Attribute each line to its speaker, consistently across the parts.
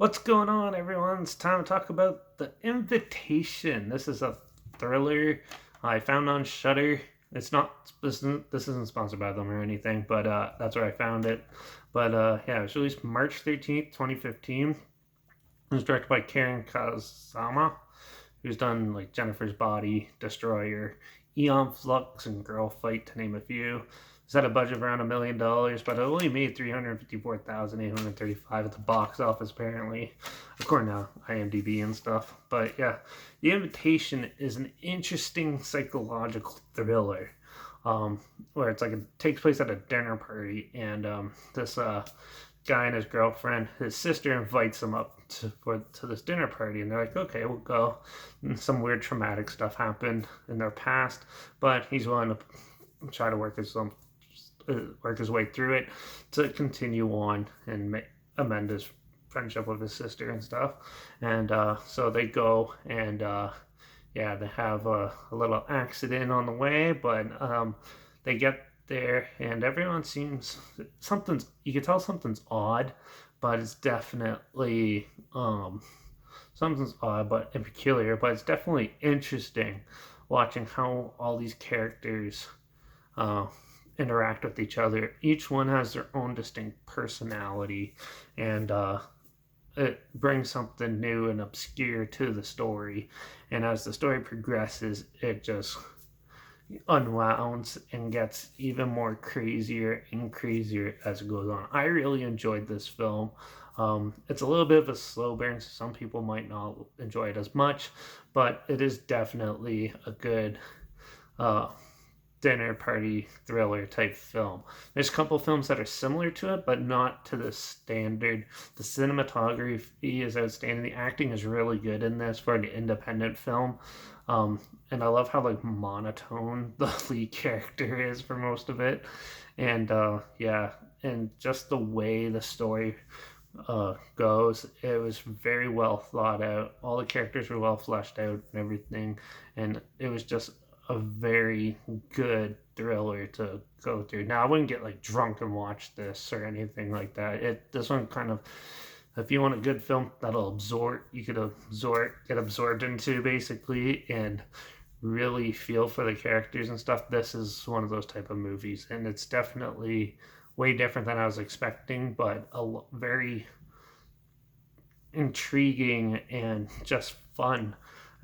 Speaker 1: What's going on, everyone? It's time to talk about The Invitation. This is a thriller I found on Shudder. It's not this isn't sponsored by them or anything, but that's where I found it. But yeah, it was released March 13th, 2015. It was directed by Karen Kazama, who's done like Jennifer's Body, Destroyer, Eon Flux, and Girl Fight, to name a few. It's had a budget of around $1 million, but it only made 354,835 at the box office, apparently, according to IMDb and stuff. But yeah, The Invitation is an interesting psychological thriller, where it's like it takes place at a dinner party, and this guy and his girlfriend, his sister invites him up to this dinner party, and they're like, okay, we'll go. And some weird traumatic stuff happened in their past, but he's willing to try to work his way through it to continue on and amend his friendship with his sister and stuff. And so they go, and yeah, they have a little accident on the way, but they get there, and everyone seems something's you can tell something's odd, but it's definitely something's odd but and peculiar, but it's definitely interesting watching how all these characters uh, interact with each other. Each one has their own distinct personality, and it brings something new and obscure to the story. And as the story progresses, it just unwounds and gets even more crazier and crazier as it goes on. I really enjoyed this film. It's a little bit of a slow burn, so some people might not enjoy it as much, but it is definitely a good uh, dinner party thriller type film. There's a couple films that are similar to it, but not to the standard. The cinematography is outstanding. The acting is really good in this for an independent film. And I love how like monotone the lead character is for most of it. And yeah, and just the way the story goes, it was very well thought out. All the characters were well fleshed out and everything, and it was just a very good thriller to go through. Now I wouldn't get like drunk and watch this or anything like that. This one kind of, if you want a good film that'll get absorbed into basically and really feel for the characters and stuff. This is one of those type of movies, and it's definitely way different than I was expecting, but very intriguing and just fun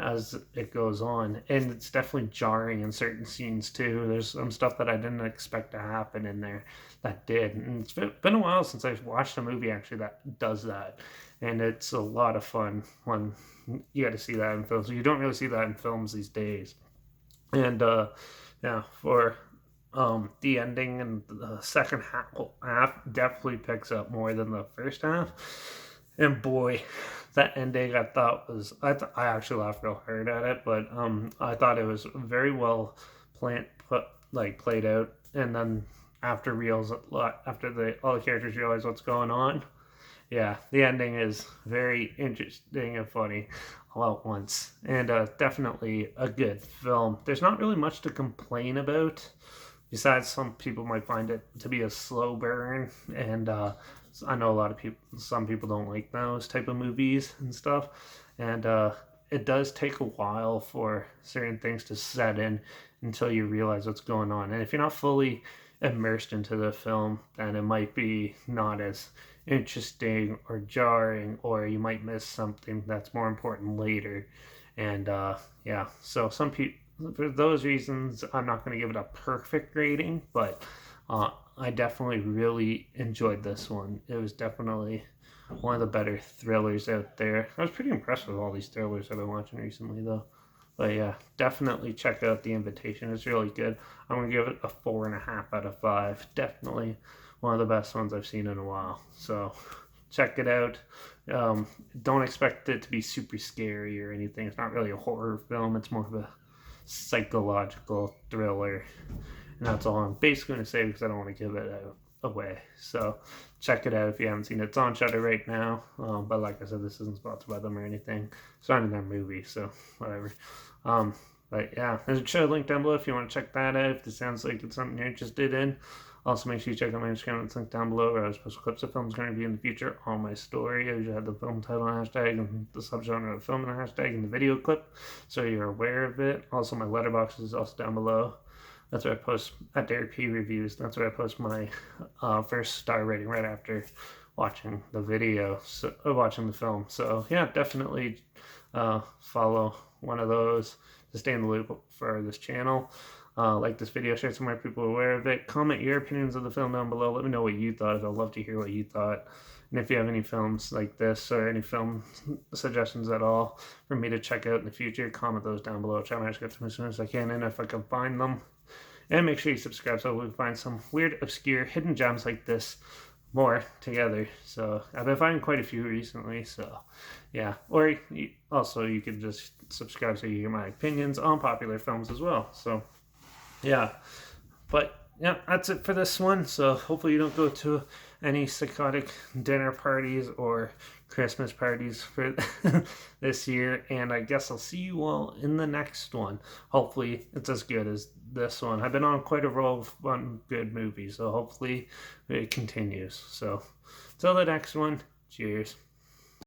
Speaker 1: as it goes on. And it's definitely jarring in certain scenes too. There's some stuff that I didn't expect to happen in there that did. And it's been a while since I've watched a movie actually that does that. And it's a lot of fun when you got to see that in films. You don't really see that in films these days. And yeah, for the ending and the second half definitely picks up more than the first half. And boy, that ending I thought was I actually laughed real hard at it, but I thought it was very well played out. And then after the all the characters realize what's going on, yeah, the ending is very interesting and funny all at once, and definitely a good film. There's not really much to complain about, besides some people might find it to be a slow burn, and I know some people don't like those type of movies and stuff, and it does take a while for certain things to set in until you realize what's going on. And if you're not fully immersed into the film, then it might be not as interesting or jarring, or you might miss something that's more important later. And yeah, so some people, for those reasons, I'm not going to give it a perfect rating, but I definitely really enjoyed this one. It was definitely one of the better thrillers out there. I was pretty impressed with all these thrillers I've been watching recently, though. But yeah, definitely check out The Invitation. It's really good. I'm going to give it a 4.5 out of 5. Definitely one of the best ones I've seen in a while. So check it out. Don't expect it to be super scary or anything. It's not really a horror film. It's more of a psychological thriller. And that's all I'm basically going to say, because I don't want to give it away. So check it out if you haven't seen it. It's on Shudder right now. But like I said, this isn't sponsored by them or anything. It's not in their movie, so whatever. But yeah, there's a show link down below if you want to check that out. If this sounds like it's something you're interested in. Also, make sure you check out my Instagram. It's linked down below, where I post clips of films going to be in the future on my story. I usually have the film title and hashtag and the subgenre of the film and hashtag and the video clip, so you're aware of it. Also, my Letterbox is also down below. That's where I post at Derek P reviews. That's where I post my first star rating right after watching the video, watching the film. So yeah, definitely follow one of those to stay in the loop for this channel. Like this video, share some more people aware of it. Comment your opinions of the film down below. Let me know what you thought. I'd love to hear what you thought. And if you have any films like this or any film suggestions at all for me to check out in the future, comment those down below. Try to get them as soon as I can, and if I can find them. And make sure you subscribe so we can find some weird, obscure, hidden gems like this more together. So I've been finding quite a few recently, so yeah. Or also you could just subscribe so you hear my opinions on popular films as well. So yeah, but yeah, that's it for this one. So hopefully you don't go to any psychotic dinner parties or Christmas parties for this year, and I guess I'll see you all in the next one. Hopefully it's as good as this one. I've been on quite a roll of fun, good movies, so hopefully it continues. So till the next one, cheers.